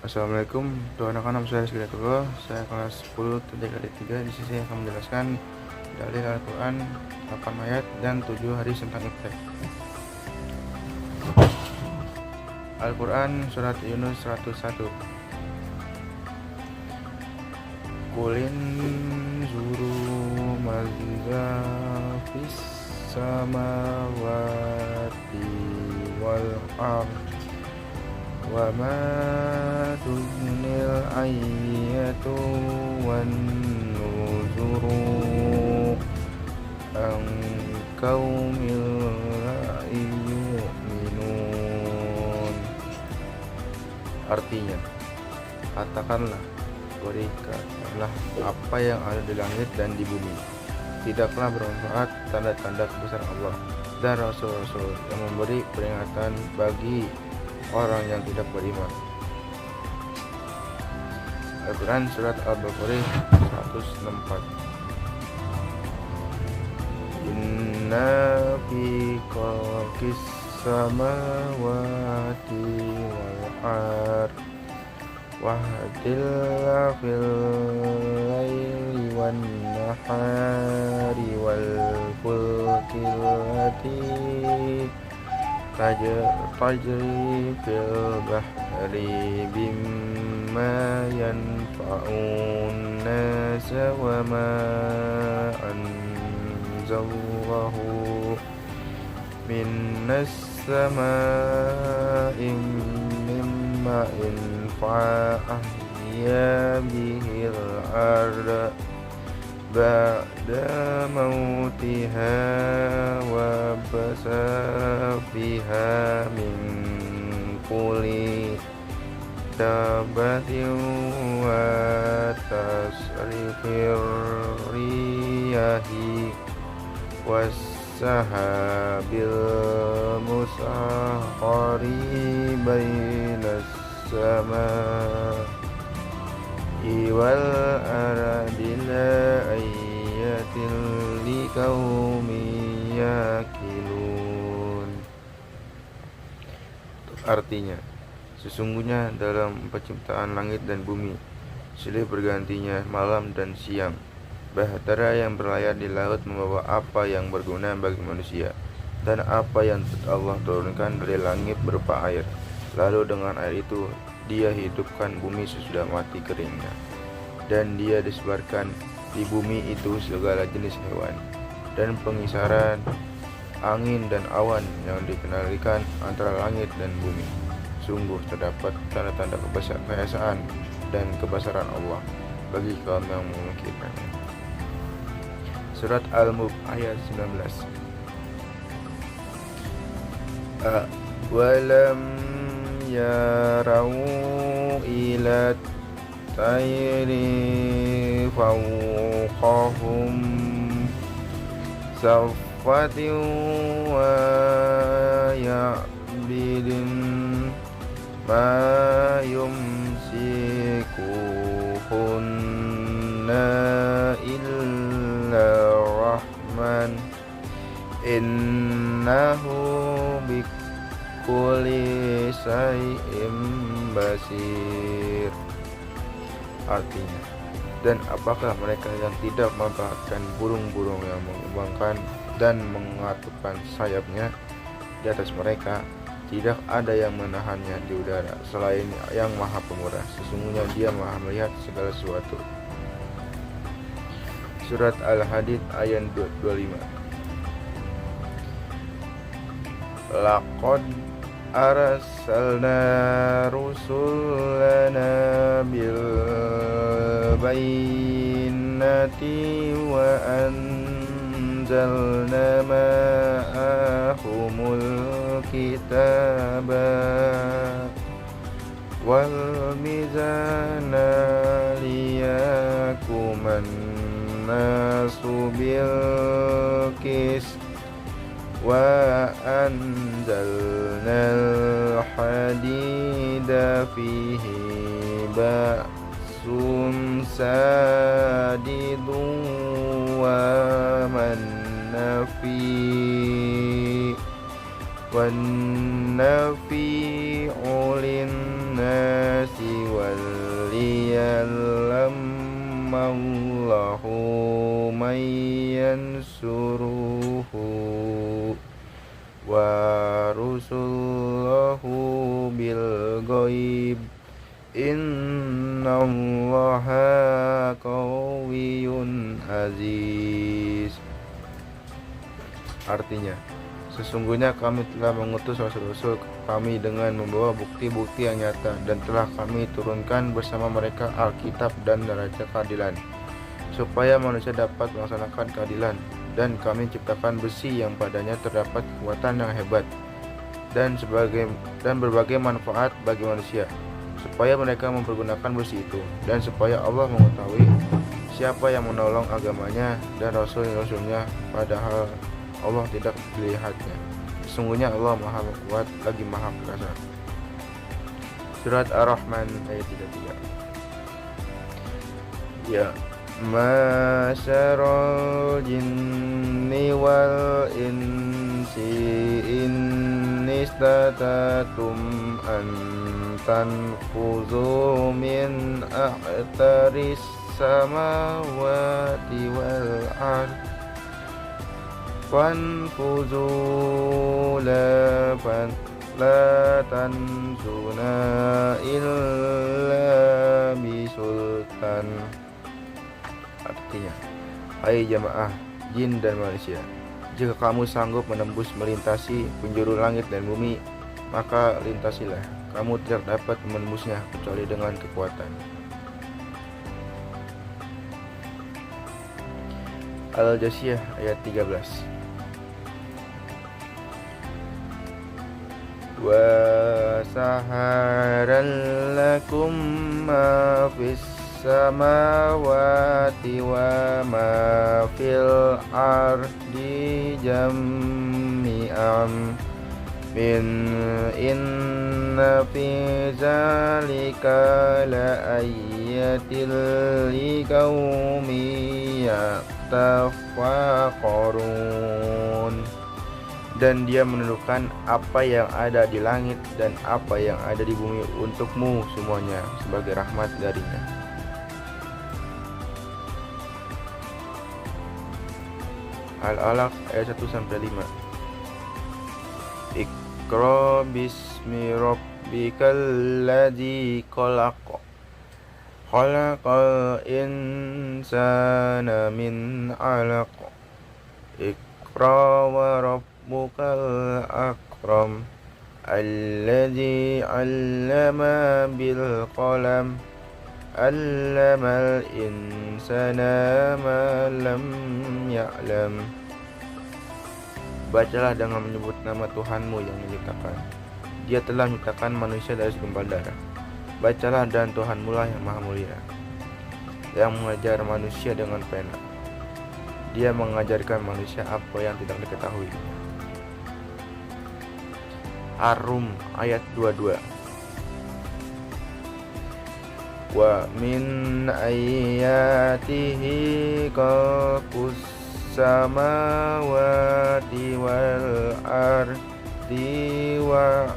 Assalamualaikum untuk anak-anak saya sekalian. Saya kelas 10 kali 3. Di sini saya akan menjelaskan dalil Al-Quran 8 ayat dan 7 hadis tentang iftar. Al-Quran Surat Yunus 101. Kulin zuru mazza fis samawati wal ardh wa ma tughnil ayatu wan nuzuru an qaumil la yu'minun. Artinya, katakanlah, berikanlah apa yang ada di langit dan di bumi. Tidaklah bermanfaat tanda-tanda kebesaran Allah dan Rasul-Rasul yang memberi peringatan bagi orang yang tidak beriman. Al-Quran Surat Al-Baqarah 164. Inna fi khalqis samawati wal ardh wahdil fil laili wan nahari wal fulki lati tajri fil bahri bimma yanfa'un nasa wa ma anzalallahu minas sama'i mimma'in fa'ahya bihil arda ba'da mautiha wa basa fiha min kulli dabbatin wa tasrifir riyahi wassahabil musakhkhari bainas samaa'i wal ardi laayatin liqaumin yaqilun. Artinya, sesungguhnya dalam penciptaan langit dan bumi, silih bergantinya malam dan siang, bahtera yang berlayar di laut membawa apa yang berguna bagi manusia, dan apa yang Allah turunkan dari langit berupa air. Lalu dengan air itu Dia hidupkan bumi sesudah mati keringnya, dan Dia disebarkan di bumi itu segala jenis hewan dan pengisaran angin dan awan yang dikendalikan antara langit dan bumi. Sungguh terdapat tanda-tanda kekayaan dan kebesaran Allah bagi kaum yang memikirkannya. Surat Al-Mulk ayat 19. Walam yarau ila tayri fawqahum safatin wa ya'bidin ma yumsikuhunna illa rahman innahu bikulli syai'in basir. Artinya, dan apakah mereka yang tidak memperhatikan burung-burung yang mengembangkan dan mengatupkan sayapnya di atas mereka? Tidak ada yang menahannya di udara selain yang Maha Pemurah. Sesungguhnya Dia Maha melihat segala sesuatu. Surat Al-Hadid ayat 25. Laqad arsalna rusulana bil bayyinati wa anzalna ma'ahumul kitaba wal mizana liyakuman nasu bil qist wa anzalnal hadida fihi ba'sun sadidun wa mannafi والنفيع للناس ghaib. Innallaha qawiyyun aziz. Artinya, sesungguhnya kami telah mengutus rasul-rasul kami dengan membawa bukti-bukti yang nyata, dan telah kami turunkan bersama mereka Alkitab dan neraca keadilan, supaya manusia dapat melaksanakan keadilan. Dan kami ciptakan besi yang padanya terdapat kekuatan yang hebat dan berbagai manfaat bagi manusia, supaya mereka mempergunakan besi itu, dan supaya Allah mengetahui siapa yang menolong agamanya dan rasul-rasulnya, padahal Allah tidak dilihatnya. Sesungguhnya Allah Maha Kuat lagi Maha Perkasa. Surat Ar-Rahman ayat 33. Ya Ma'syaral jinni wal insi istatatum an tanfuzu min aqtaris samawati wal ard fanfuzu la tanzuna illa bisultan. Artinya, hai jamaah jin dan manusia, jika kamu sanggup melintasi penjuru langit dan bumi, maka lintasilah. Kamu tidak dapat menembusnya kecuali dengan kekuatan. Al-Jasiyah ayat 13. Wa saharan lakum ma fis samawati wa ma fil ardi jami'an min inna fi zalika la ayatil liqaumin yatafakkarun. Dan dia menundukkan apa yang ada di langit dan apa yang ada di bumi untukmu semuanya sebagai rahmat darinya. Al-Alaq ayat 1-5. Iqra bismi rabbikal ladzi khalaq. Khalaqal insana min 'alaq. Iqra wa rabbukal akram. Alladzi 'allama bil qalam. Allamal insana ma lam ya'lam. Bacalah dengan menyebut nama Tuhanmu yang menciptakan. Dia telah menciptakan manusia dari segumpal darah. Bacalah, dan Tuhanmu lah yang maha mulia, yang mengajar manusia dengan pena. Dia mengajarkan manusia apa yang tidak diketahui. Ar-Rum ayat 22. Wa min ayatihi khalqus samawati wal ardi wa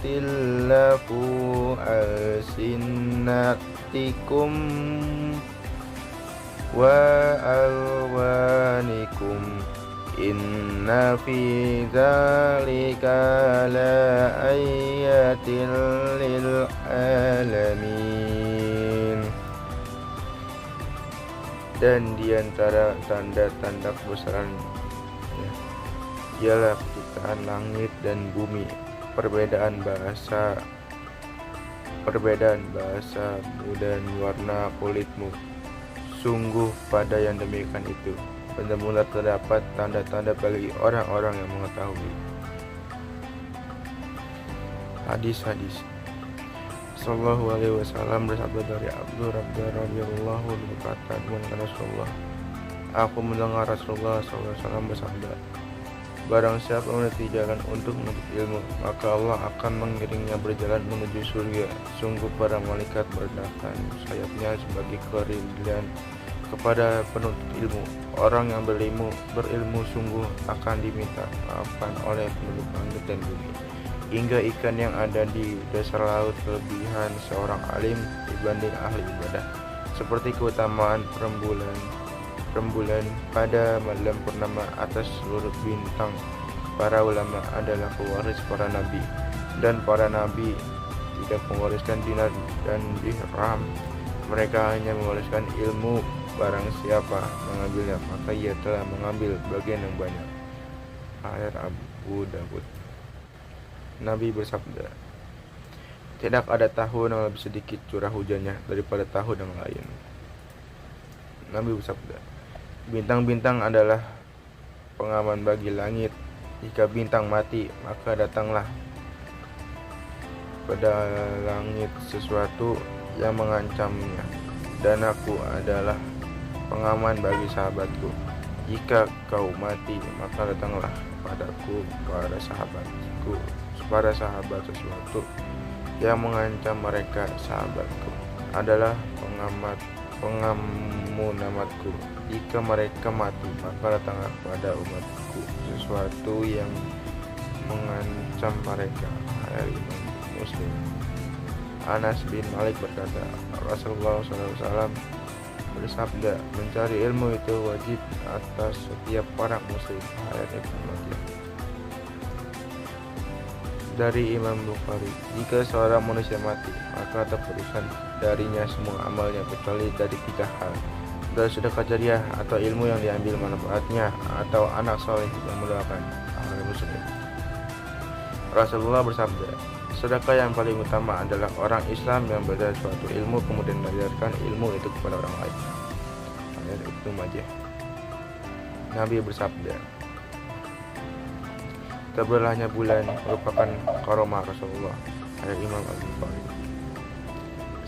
tillafu alsinatikum wa alwanikum inna fi dzalika la ayatin lil alamin. Dan di antara tanda-tanda kebesarannya ialah penciptaan langit dan bumi, perbedaan bahasa dan warna kulitmu. Sungguh pada yang demikian itu benar-benar terdapat tanda-tanda bagi orang-orang yang mengetahui. Hadis-hadis. Sallallahu alaihi wasallam bersabda dari Abdurrahman radhiyallahu anhu berkata, Rasulullah, aku mendengar Rasulullah SAW bersabda, barang siapa meniti jalan untuk menuntut ilmu, maka Allah akan mengiringnya berjalan menuju surga. Sungguh para malaikat meletakkan sayapnya sebagai keridhaan kepada penuntut ilmu. Orang yang berilmu sungguh akan diminta maafkan oleh penduduk langit dan bumi, hingga ikan yang ada di dasar laut. Kelebihan seorang alim dibanding ahli ibadah seperti keutamaan rembulan pada malam purnama atas seluruh bintang. Para ulama adalah pewaris para nabi, dan para nabi tidak mewariskan dinar dan dirham. Mereka hanya mewariskan ilmu. Barang siapa mengambilnya, maka ia telah mengambil bagian yang banyak. Ayat Abu Dawud. Nabi bersabda, tidak ada tahun yang lebih sedikit curah hujannya daripada tahun yang lain. Nabi bersabda, bintang-bintang adalah pengaman bagi langit. Jika bintang mati, maka datanglah pada langit sesuatu yang mengancamnya, dan aku adalah pengaman bagi sahabatku. Jika kau mati, maka datanglah padaku para sahabat sesuatu yang mengancam mereka. Sahabatku adalah pengamunatku. Jika mereka mati, maka datanglah pada umatku sesuatu yang mengancam mereka. Imam Muslim. Anas bin Malik berkata, Rasulullah SAW bersabda, mencari ilmu itu wajib atas setiap orang muslim. Ayat Ibnu Majah. Dari Imam Bukhari, jika seorang manusia mati, maka terputuskan darinya semua amalnya kecuali dari 3 hal: dari sedekah jariah atau ilmu yang diambil manfaatnya, atau anak soleh yang mendoakan. Ahli Muslim. Rasulullah bersabda, sedekah yang paling utama adalah orang Islam yang belajar suatu ilmu kemudian mengajarkan ilmu itu kepada orang lain. Ayat Ibnu Majah. Nabi bersabda, terbelahnya bulan merupakan karomah Rasulullah. Ayat Imam Al-Bukhari.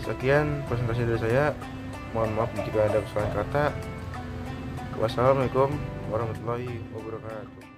Sekian presentasi dari saya. Mohon maaf jika ada kesalahan kata. Wassalamualaikum warahmatullahi wabarakatuh.